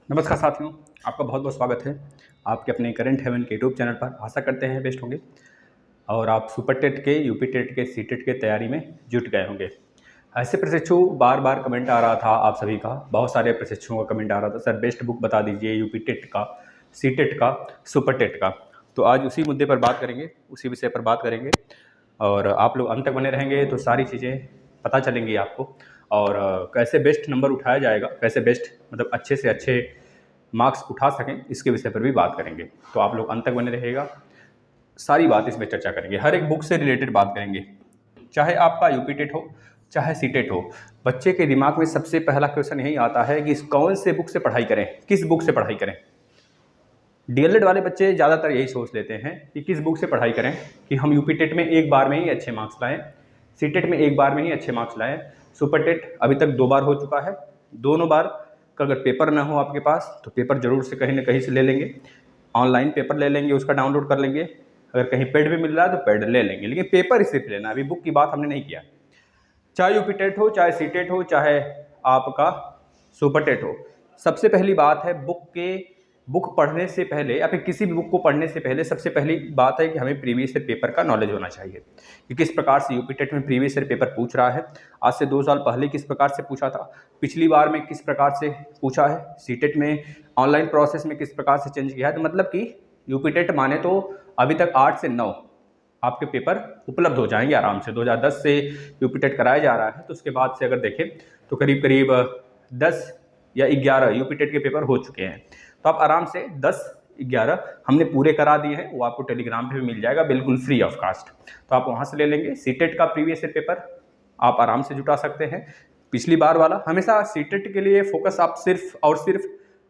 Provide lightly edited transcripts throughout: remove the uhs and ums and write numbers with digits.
नमस्कार साथियों, आपका बहुत बहुत स्वागत है आपके अपने करंट हेवन के यूट्यूब चैनल पर। आशा करते हैं बेस्ट होंगे और आप सुपर टेट के, यूपी टेट के, सी टेट के तैयारी में जुट गए होंगे। ऐसे प्रशिक्षु बार बार कमेंट आ रहा था आप सभी का, बहुत सारे प्रशिक्षुओं का कमेंट आ रहा था, सर बेस्ट बुक बता दीजिए यूपी टेट का, सी टेट का, सुपर टेट का। तो आज उसी मुद्दे पर बात करेंगे, उसी विषय पर बात करेंगे और आप लोग अंत तक बने रहेंगे तो सारी चीज़ें पता चलेंगी आपको। और कैसे बेस्ट नंबर उठाया जाएगा, कैसे बेस्ट मतलब अच्छे से अच्छे मार्क्स उठा सकें, इसके विषय पर भी बात करेंगे। तो आप लोग अंत तक बने रहिएगा, सारी बात इसमें चर्चा करेंगे, हर एक बुक से रिलेटेड बात करेंगे। चाहे आपका यूपी टेट हो, चाहे सी टेट हो, बच्चे के दिमाग में सबसे पहला क्वेश्चन यही आता है कि कौन से बुक से पढ़ाई करें, किस बुक से पढ़ाई करें। डीएलएड वाले बच्चे ज़्यादातर यही सोच लेते हैं कि किस बुक से पढ़ाई करें कि हम यूपी टेट में एक बार में ही अच्छे मार्क्स लाएं, सी टेट में एक बार में ही अच्छे मार्क्स लाएं। सुपर टेट अभी तक 2 बार हो चुका है, दोनों बार का अगर पेपर ना हो आपके पास तो पेपर जरूर से कहीं ना कहीं से ले लेंगे, ऑनलाइन पेपर ले लेंगे, उसका डाउनलोड कर लेंगे। अगर कहीं पेड भी मिल रहा है तो पेड ले लेंगे, लेकिन पेपर सिर्फ लेना, अभी बुक की बात हमने नहीं किया। चाहे यूपी टेट हो, चाहे सी टेट हो, चाहे आपका सुपर टेट हो, सबसे पहली बात है बुक पढ़ने से पहले या फिर किसी भी बुक को पढ़ने से पहले सबसे पहली बात है कि हमें प्रीवियस ईयर पेपर का नॉलेज होना चाहिए कि किस प्रकार से यूपी टेट में प्रीवियस ईयर पेपर पूछ रहा है, आज से 2 साल पहले किस प्रकार से पूछा था, पिछली बार में किस प्रकार से पूछा है, सी टेट में ऑनलाइन प्रोसेस में किस प्रकार से चेंज किया है। तो मतलब कि यूपी टेट माने तो अभी तक 8 से 9 आपके पेपर उपलब्ध हो जाएंगे आराम से। 2010 से यूपी टेट कराया जा रहा है, तो उसके बाद से अगर देखें तो करीब करीब 10 या 11 यूपी टेट के पेपर हो चुके हैं। तो आप आराम से 10-11 हमने पूरे करा दिए हैं, वो आपको टेलीग्राम पे भी मिल जाएगा बिल्कुल फ्री ऑफ कास्ट, तो आप वहाँ से ले लेंगे। सीटेट का प्रीवियस ईयर पेपर आप आराम से जुटा सकते हैं, पिछली बार वाला। हमेशा सीटेट के लिए फोकस आप सिर्फ और सिर्फ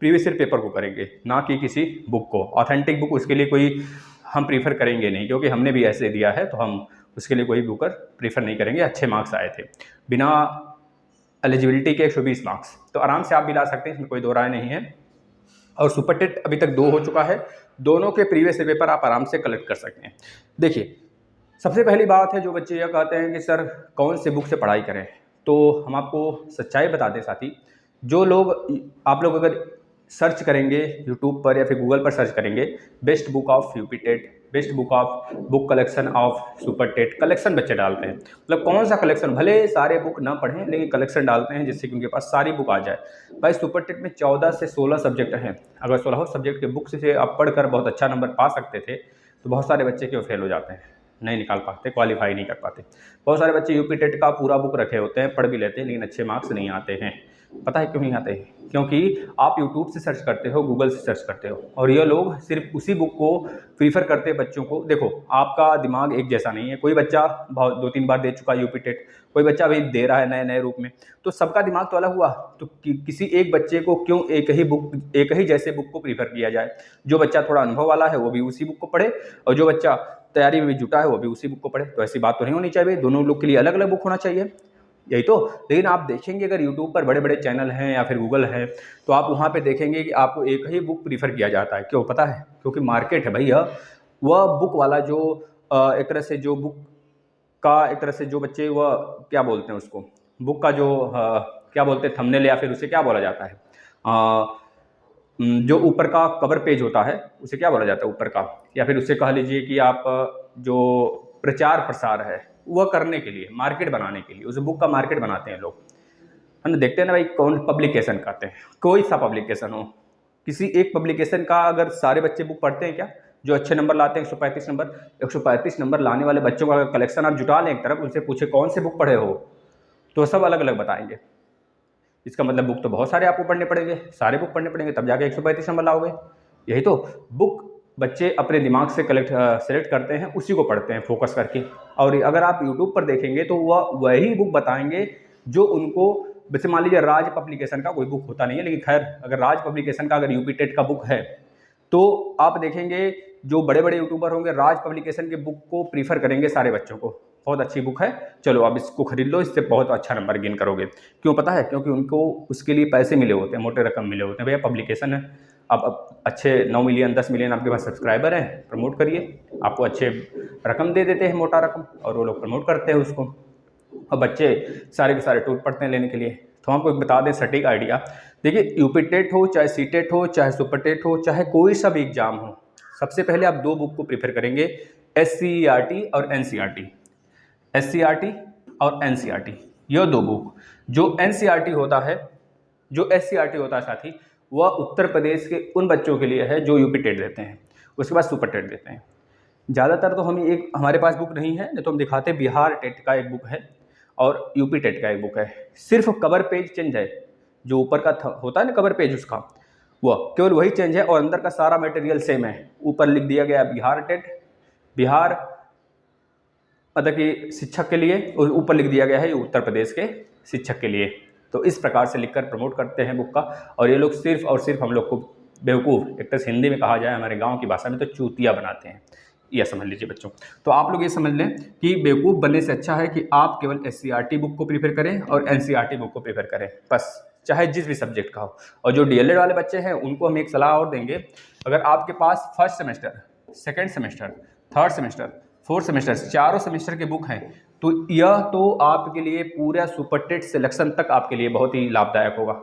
प्रीवियस ईयर पेपर को करेंगे, ना कि किसी बुक को। ऑथेंटिक बुक उसके लिए कोई हम प्रीफर करेंगे नहीं, क्योंकि हमने भी ऐसे दिया है, तो हम उसके लिए कोई बुकर प्रीफर नहीं करेंगे। अच्छे मार्क्स आए थे, बिना एलिजिबिलिटी के 120 मार्क्स, तो आराम से आप भी ला सकते हैं, इसमें कोई दो राय नहीं है। और सुपर टेट अभी तक 2 हो चुका है, दोनों के प्रीवियस ईयर पेपर आप आराम से कलेक्ट कर सकते हैं। देखिए, सबसे पहली बात है, जो बच्चे यह कहते हैं कि सर कौन से बुक से पढ़ाई करें, तो हम आपको सच्चाई बता दें साथी। जो लोग आप लोग अगर सर्च करेंगे यूट्यूब पर या फिर गूगल पर सर्च करेंगे best book of UP TET, best book of book collection of super TET, collection बच्चे डालते हैं, मतलब कौन सा कलेक्शन, भले सारे बुक ना पढ़ें लेकिन कलेक्शन डालते हैं जिससे कि उनके पास सारी बुक आ जाए। भाई सुपर टेट में 14 से 16 सब्जेक्ट हैं, अगर 16 सब्जेक्ट के बुक से आप पढ़कर बहुत अच्छा नंबर पा सकते थे, तो बहुत सारे बच्चे क्यों फेल हो जाते हैं, नहीं निकाल पाते, क्वालिफाई नहीं कर पाते। बहुत सारे बच्चे यूपी टेट का पूरा बुक रखे होते हैं, पढ़ भी लेते हैं, लेकिन अच्छे मार्क्स नहीं आते हैं। पता है क्यों नहीं आते हैं? क्योंकि आप यूट्यूब से सर्च करते हो, गूगल से सर्च करते हो, और ये लोग सिर्फ उसी बुक को प्रीफर करते हैं बच्चों को। देखो, आपका दिमाग एक जैसा नहीं है, कोई बच्चा बहुत 2-3 बार दे चुका यूपी टेट, कोई बच्चा अभी दे रहा है नए नए रूप में, तो सबका दिमाग तो अलग हुआ। तो किसी एक बच्चे को क्यों एक ही जैसे बुक को प्रीफर किया जाए। जो बच्चा थोड़ा अनुभव वाला है वो भी उसी बुक को पढ़े, और जो बच्चा तैयारी में भी जुटा है वो भी उसी बुक को पढ़े। तो ऐसी बात तो नहीं होनी चाहिए, दोनों लोग के लिए अलग अलग बुक होना चाहिए, यही तो। लेकिन आप देखेंगे अगर यूट्यूब पर बड़े बड़े चैनल हैं या फिर गूगल है, तो आप वहाँ पे देखेंगे कि आपको एक ही बुक प्रीफर किया जाता है। क्यों पता है? क्योंकि मार्केट है भैया, वह बुक वाला जो एक तरह से जो बुक का एक तरह से जो बच्चे वह क्या बोलते हैं उसको, बुक का जो क्या बोलते हैं, थंबनेल, या फिर उसे क्या बोला जाता है, जो ऊपर का कवर पेज होता है उसे क्या बोला जाता है ऊपर का, या फिर उससे कह लीजिए कि आप जो प्रचार प्रसार है वह करने के लिए, मार्केट बनाने के लिए उस बुक का मार्केट बनाते हैं लोग, है ना। देखते हैं ना भाई, कौन पब्लिकेशन करते हैं, कोई सा पब्लिकेशन हो, किसी एक पब्लिकेशन का अगर सारे बच्चे बुक पढ़ते हैं क्या? जो अच्छे नंबर लाते हैं 135 नंबर लाने वाले बच्चों का कलेक्शन आप जुटा लें एक तरफ, उनसे पूछे कौन से बुक पढ़े हो, तो सब अलग अलग बताएंगे। इसका मतलब बुक तो बहुत सारे आपको पढ़ने पड़ेंगे, सारे बुक पढ़ने पड़ेंगे, तब जाके 135 नंबर लाओगे। यही तो, बुक बच्चे अपने दिमाग से सेलेक्ट करते हैं, उसी को पढ़ते हैं फोकस करके। और अगर आप यूट्यूब पर देखेंगे तो वह वही बुक बताएंगे जो उनको, वैसे मान लीजिए राज पब्लिकेशन का कोई बुक होता नहीं है, लेकिन खैर अगर राज पब्लिकेशन का अगर यूपी टेट का बुक है, तो आप देखेंगे जो बड़े बड़े यूट्यूबर होंगे राज पब्लिकेशन के बुक को प्रीफर करेंगे सारे बच्चों को, बहुत अच्छी बुक है, चलो आप इसको खरीद लो, इससे बहुत अच्छा नंबर गेन करोगे। क्यों पता है? क्योंकि उनको उसके लिए पैसे मिले होते हैं, मोटे रकम मिले होते हैं। भैया पब्लिकेशन है, आप अच्छे 9 मिलियन 10 मिलियन आपके पास सब्सक्राइबर हैं, प्रमोट करिए, आपको अच्छे रकम दे देते हैं, मोटा रकम, और वो लोग प्रमोट करते हैं उसको, और बच्चे सारे के सारे टूट पड़ते हैं लेने के लिए। तो हम आपको बता दें सटीक आइडिया, देखिए यूपी टेट हो, चाहे सी टेट हो, चाहे सुपर टेट हो, चाहे कोई सा भी एग्जाम हो, सबसे पहले आप दो बुक को प्रीफर करेंगे, SCERT और NCERT। SCERT और NCERT, यह दो बुक। जो NCERT होता है, जो SCERT होता है साथी, वह उत्तर प्रदेश के उन बच्चों के लिए है जो यूपी टेट देते हैं, उसके बाद सुपर टेट देते हैं। ज़्यादातर तो हम एक, हमारे पास बुक नहीं है, नहीं तो हम दिखाते हैं। बिहार टेट का एक बुक है और यूपी टेट का एक बुक है, सिर्फ कवर पेज चेंज है, जो ऊपर का होता है ना कवर पेज उसका, वह केवल वही चेंज है और अंदर का सारा मटेरियल सेम है। ऊपर लिख दिया गया बिहार टेट, बिहार मतलब कि शिक्षक के लिए, और ऊपर लिख दिया गया है उत्तर प्रदेश के शिक्षक के लिए। तो इस प्रकार से लिखकर प्रमोट करते हैं बुक का, और ये लोग सिर्फ और सिर्फ हम लोग को बेवकूफ़, एक तरह से हिंदी में कहा जाए हमारे गांव की भाषा में तो चूतिया बनाते हैं, यह समझ लीजिए बच्चों। तो आप लोग ये समझ लें कि बेवकूफ़ बनने से अच्छा है कि आप केवल SCERT बुक को प्रीफर करें और NCERT बुक को प्रीफर करें, बस, चाहे जिस भी सब्जेक्ट का हो। और जो DLED वाले बच्चे हैं उनको हम एक सलाह और देंगे, अगर आपके पास first semester, second semester, third semester, fourth semester, चारों सेमेस्टर के बुक हैं, तो यह तो आपके लिए पूरा सुपर टेट सिलेक्शन तक आपके लिए बहुत ही लाभदायक होगा।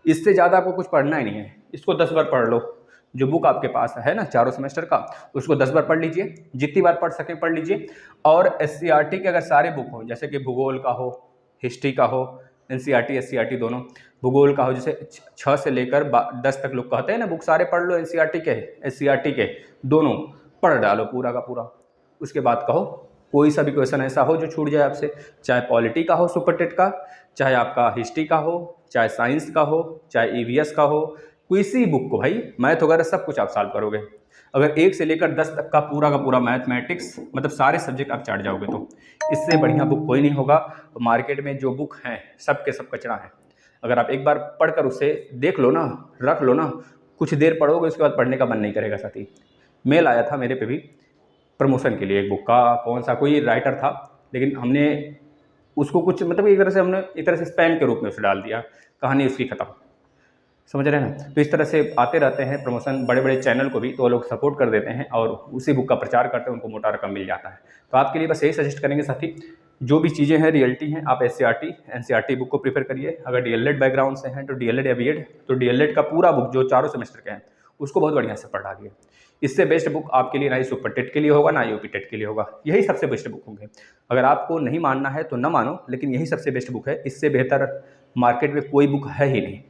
इससे ज़्यादा आपको कुछ पढ़ना ही नहीं है, इसको 10 बार पढ़ लो। जो बुक आपके पास है ना चारों सेमेस्टर का, उसको 10 बार पढ़ लीजिए, जितनी बार पढ़ सके पढ़ लीजिए। और SCERT के अगर सारे बुक हो, जैसे कि भूगोल का हो, हिस्ट्री का हो, NCERT SCERT दोनों, भूगोल का हो, जैसे 6 से लेकर 10 तक लोग कहते हैं ना बुक सारे पढ़ लो, NCERT के SCERT के दोनों पढ़ डालो पूरा का पूरा। उसके बाद कहो कोई सा भी क्वेश्चन ऐसा हो जो छूट जाए आपसे, चाहे पॉलिटी का हो सुपर टेट का, चाहे आपका हिस्ट्री का हो, चाहे साइंस का हो, चाहे EVS का हो, किसी बुक को भाई, मैथ वगैरह सब कुछ आप सॉल्व करोगे। अगर 1 से लेकर 10 तक का पूरा मैथमेटिक्स, मतलब सारे सब्जेक्ट आप चाट जाओगे, तो इससे बढ़िया बुक कोई नहीं होगा। तो मार्केट में जो बुक हैं सब के सब कचरा है। अगर आप एक बार पढ़कर उसे देख लो ना, रख लो ना, कुछ देर पढ़ोगे उसके बाद पढ़ने का मन नहीं करेगा साथी। मेल आया था मेरे पे भी प्रमोशन के लिए एक बुक का, कौन सा कोई राइटर था, लेकिन हमने उसको कुछ मतलब एक तरह से हमने एक तरह से स्पैम के रूप में उसे डाल दिया, कहानी उसकी ख़त्म, समझ रहे हैं ना। तो इस तरह से आते रहते हैं प्रमोशन, बड़े बड़े चैनल को भी, तो वो लोग सपोर्ट कर देते हैं और उसी बुक का प्रचार करते हैं, उनको मोटा रकम मिल जाता है। तो आपके लिए बस यही सजेस्ट करेंगे साथी, जो भी चीज़ें हैं रियलिटी हैं, आप SCERT NCERT बुक को प्रीफर करिए। अगर DLED बैकग्राउंड से हैं तो DLED या BEd, तो DLED का पूरा बुक जो चारों सेमेस्टर के हैं उसको बहुत बढ़िया से पढ़ डालिए। इससे बेस्ट बुक आपके लिए ना ही सुपर टेट के लिए होगा, ना यूपी टेट के लिए होगा, यही सबसे बेस्ट बुक होंगे। अगर आपको नहीं मानना है तो न मानो, लेकिन यही सबसे बेस्ट बुक है, इससे बेहतर मार्केट में कोई बुक है ही नहीं।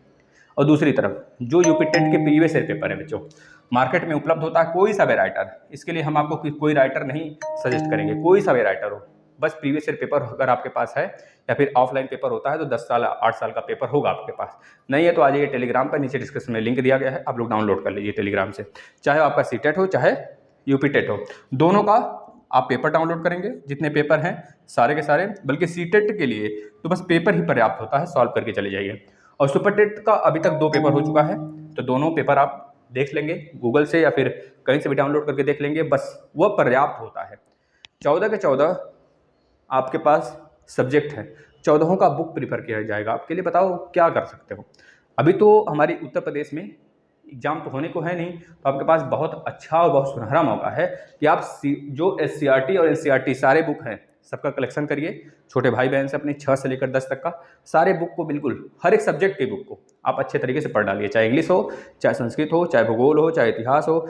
और दूसरी तरफ जो यूपी टेट के प्रीवियस ईयर पेपर है बच्चों, मार्केट में उपलब्ध होता है कोई सा भी राइटर, इसके लिए हम आपको कोई राइटर नहीं सजेस्ट करेंगे, कोई सा भी राइटर हो, बस प्रीवियस ईयर पेपर अगर आपके पास है, या फिर ऑफलाइन पेपर होता है तो 10 साल 8 साल का पेपर होगा आपके पास। नहीं है तो आ जाइए टेलीग्राम पर, नीचे डिस्क्रिप्शन में लिंक दिया गया है, आप लोग डाउनलोड कर लीजिए टेलीग्राम से। चाहे आपका सीटेट हो चाहे यूपी टेट हो, दोनों का आप पेपर डाउनलोड करेंगे, जितने पेपर हैं सारे के सारे। बल्कि सीटेट के लिए तो बस पेपर ही पर्याप्त होता है, सॉल्व करके चले जाइए। और सुपर टेट का अभी तक 2 पेपर हो चुका है, तो दोनों पेपर आप देख लेंगे गूगल से या फिर कहीं से भी डाउनलोड करके देख लेंगे, बस वह पर्याप्त होता है। 14 के 14 आपके पास सब्जेक्ट है, 14 का बुक प्रीफर किया जाएगा। आपके लिए बताओ क्या कर सकते हो। अभी तो हमारी उत्तर प्रदेश में एग्जाम तो होने को है नहीं, तो आपके पास बहुत अच्छा और बहुत सुनहरा मौका है कि आप जो SCERT और NCERT सारे बुक हैं सबका कलेक्शन करिए, छोटे भाई बहन से अपने 6 से लेकर 10 तक का सारे बुक को, बिल्कुल हर एक सब्जेक्ट की बुक को आप अच्छे तरीके से पढ़ डालिए, चाहे इंग्लिश हो, चाहे संस्कृत हो, चाहे भूगोल हो, चाहे इतिहास हो।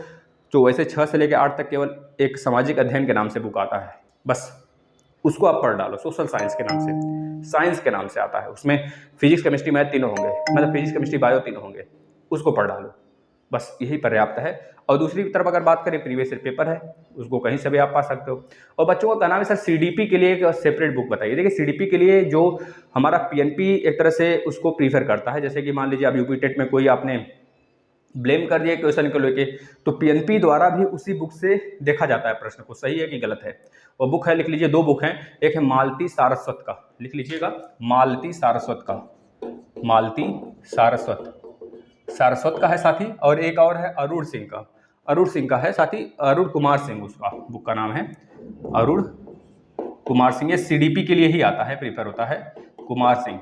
जो वैसे 6 से लेकर 8 तक केवल एक सामाजिक अध्ययन के नाम से बुक आता है, बस उसको आप पढ़ डालो। सोशल साइंस के नाम से, साइंस के नाम से आता है, उसमें फिजिक्स केमिस्ट्री मैथ तीनों होंगे, मतलब फिजिक्स केमिस्ट्री बायो तीनों होंगे, उसको पढ़ डालो, बस यही पर्याप्त है। और दूसरी तरफ अगर बात करें, प्रीवियस ईयर पेपर है, उसको कहीं से भी आप पा सकते हो। और बच्चों का कहना है सर CDP के लिए एक सेपरेट बुक बताइए। देखिए CDP के लिए जो हमारा PNP एक तरह से उसको प्रीफर करता है, जैसे कि मान लीजिए आप यूपी टेट में कोई आपने ब्लेम कर दिया क्वेश्चन को लेके, तो PNP द्वारा भी उसी बुक से देखा जाता है प्रश्न को सही है कि गलत है। वो बुक है, लिख लीजिए, 2 बुक हैं, एक है मालती सारस्वत का, लिख लीजिएगा, मालती सारस्वत का, मालती सारस्वत, सारस्वत का है साथी, और एक और है अरुण सिंह का, अरुण सिंह का है साथी, अरुण कुमार सिंह उसका बुक का नाम है, अरुण कुमार सिंह। ये CDP के लिए ही आता है, प्रीफर होता है कुमार सिंह।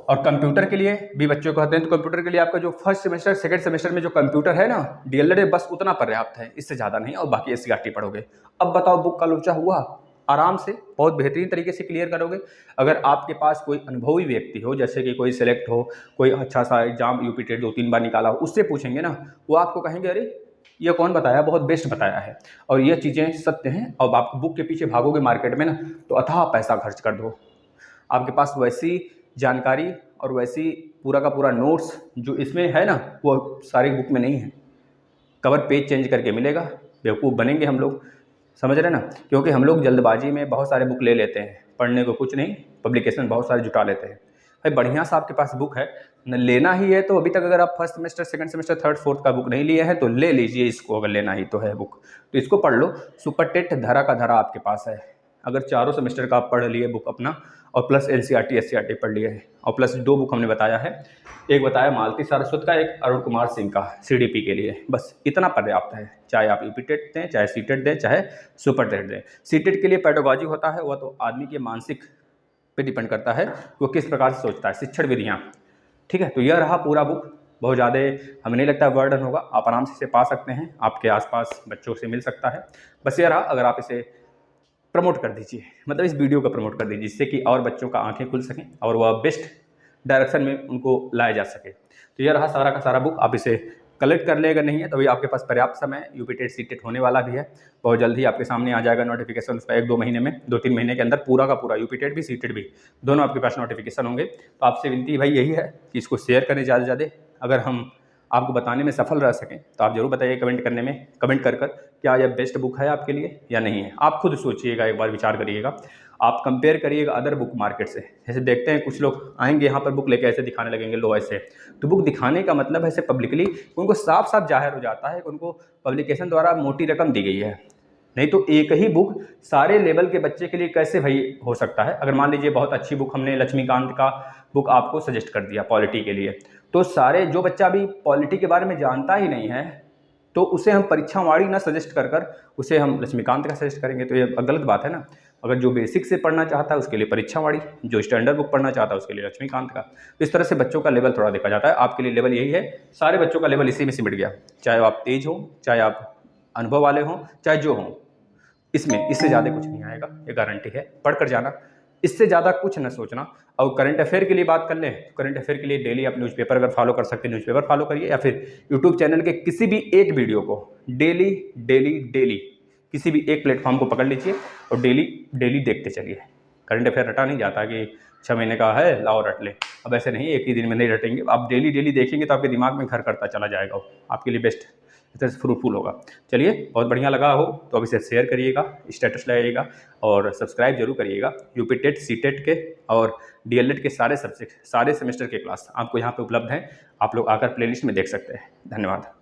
और कंप्यूटर के लिए भी बच्चों को कहते हैं, तो कंप्यूटर के लिए आपका जो फर्स्ट सेमेस्टर सेकंड सेमेस्टर में जो कंप्यूटर है ना DLED, बस उतना पर्याप्त है, इससे ज़्यादा नहीं, और बाकी SCERT पढ़ोगे। अब बताओ बुक का लोचा हुआ, आराम से बहुत बेहतरीन तरीके से क्लियर करोगे। अगर आपके पास कोई अनुभवी व्यक्ति हो, जैसे कि कोई सेलेक्ट हो, कोई अच्छा सा एग्जाम यूपी टेट 2-3 बार निकाला हो, उससे पूछेंगे ना, वो आपको कहेंगे अरे ये कौन बताया, बहुत बेस्ट बताया है और ये चीज़ें सत्य हैं। अब आप बुक के पीछे भागोगे मार्केट में ना, तो अथाह पैसा खर्च कर दो। आपके पास वैसी जानकारी और वैसी पूरा का पूरा नोट्स जो इसमें है ना, वो सारी बुक में नहीं है। कवर पेज चेंज करके मिलेगा, बेवकूफ़ बनेंगे हम लोग, समझ रहे ना। क्योंकि हम लोग जल्दबाजी में बहुत सारे बुक ले लेते हैं, पढ़ने को कुछ नहीं, पब्लिकेशन बहुत सारे जुटा लेते हैं। भाई बढ़िया सा आपके पास बुक है न, लेना ही है तो अभी तक अगर आप first semester, second semester, third, fourth का बुक नहीं लिए हैं तो ले लीजिए इसको, अगर लेना ही तो है बुक तो इसको पढ़ लो। सुपर टेट धरा का धरा आपके पास है। अगर चारों सेमेस्टर का आप पढ़ लिए बुक अपना, और प्लस एनसीईआरटी एससीईआरटी पढ़ लिए है, और प्लस 2 बुक हमने बताया है, एक बताया मालती सारस्वत का, एक अरुण कुमार सिंह का सीडीपी के लिए, बस इतना पर्याप्त है। चाहे आप यूपी टेट दें, चाहे सीटेट दें, चाहे सुपर टेट दें। सीटेट के लिए पेडागॉजी होता है, वह तो आदमी के मानसिक पे डिपेंड करता है, वो किस प्रकार से सोचता है, शिक्षण विधियाँ, ठीक है। तो यह रहा पूरा बुक, बहुत ज़्यादा हमें नहीं लगता बर्डन होगा, आप आराम से इसे पा सकते हैं, आपके आसपास बच्चों से मिल सकता है। बस यह रहा, अगर आप इसे प्रमोट कर दीजिए, मतलब इस वीडियो को प्रमोट कर दीजिए, जिससे कि और बच्चों का आंखें खुल सकें और वह बेस्ट डायरेक्शन में उनको लाया जा सके। तो यह रहा सारा का सारा बुक, आप इसे कलेक्ट कर ले, अगर नहीं है तो भी आपके पास पर्याप्त समय, यूपी टेट सी टेट होने वाला भी है, बहुत जल्द ही आपके सामने आ जाएगा नोटिफिकेशन उसका, 1-2 महीने में, 2-3 महीने के अंदर पूरा का पूरा यूपी टेट भी सी टेट भी दोनों आपके पास नोटिफिकेशन होंगे। तो आपसे विनती भाई यही है कि इसको शेयर करें ज़्यादा से ज़्यादा। अगर हम आपको बताने में सफल रह सकें तो आप जरूर बताइए कमेंट करने में, कमेंट कर क्या यह बेस्ट बुक है आपके लिए या नहीं है। आप खुद सोचिएगा, एक बार विचार करिएगा, आप कंपेयर करिएगा अदर बुक मार्केट से। जैसे देखते हैं कुछ लोग आएंगे यहाँ पर बुक लेके ऐसे दिखाने लगेंगे, लो ऐसे, तो बुक दिखाने का मतलब ऐसे पब्लिकली उनको साफ साफ जाहिर हो जाता है कि उनको पब्लिकेशन द्वारा मोटी रकम दी गई है। नहीं तो एक ही बुक सारे लेवल के बच्चे के लिए कैसे भाई हो सकता है। अगर मान लीजिए बहुत अच्छी बुक हमने लक्ष्मीकांत का बुक आपको सजेस्ट कर दिया पॉलिटी के लिए, तो सारे जो बच्चा अभी पॉलिटी के बारे में जानता ही नहीं है तो उसे हम परीक्षावाड़ी ना सजेस्ट कर कर उसे हम लक्ष्मीकांत का सजेस्ट करेंगे, तो ये गलत बात है ना। अगर जो बेसिक से पढ़ना चाहता है उसके लिए परीक्षावाड़ी, जो स्टैंडर्ड बुक पढ़ना चाहता है उसके लिए लक्ष्मीकांत का। तो इस तरह से बच्चों का लेवल थोड़ा देखा जाता है। आपके लिए लेवल यही है, सारे बच्चों का लेवल इसी में सिमट गया, चाहे आप तेज हो, चाहे आप अनुभव वाले हों, चाहे जो हों, इसमें इससे ज़्यादा कुछ नहीं आएगा, ये गारंटी है। पढ़ कर जाना, इससे ज़्यादा कुछ न सोचना। और करंट अफेयर के लिए बात कर लें तो करंट अफेयर के लिए डेली आप न्यूज़पेपर अगर फॉलो कर सकते हैं न्यूज़पेपर फॉलो करिए, या फिर यूट्यूब चैनल के किसी भी एक वीडियो को डेली डेली डेली किसी भी एक प्लेटफॉर्म को पकड़ लीजिए और डेली डेली देखते चलिए। करंट अफेयर रटा नहीं जाता कि 6 महीने का है लाओ रट ले, अब ऐसे नहीं, एक ही दिन में नहीं रटेंगे, आप डेली डेली देखेंगे तो आपके दिमाग में घर करता चला जाएगा, आपके लिए बेस्ट इस तरह से फ्रूटफुल होगा। चलिए, बहुत बढ़िया लगा हो तो अब इसे शेयर करिएगा, स्टेटस लगाइएगा और सब्सक्राइब जरूर करिएगा। यूपी टेट, सी टेट के और डीएलएड के सारे सब्जेक्ट, सारे सेमेस्टर के क्लास आपको यहाँ पे उपलब्ध हैं, आप लोग आकर प्लेलिस्ट में देख सकते हैं। धन्यवाद।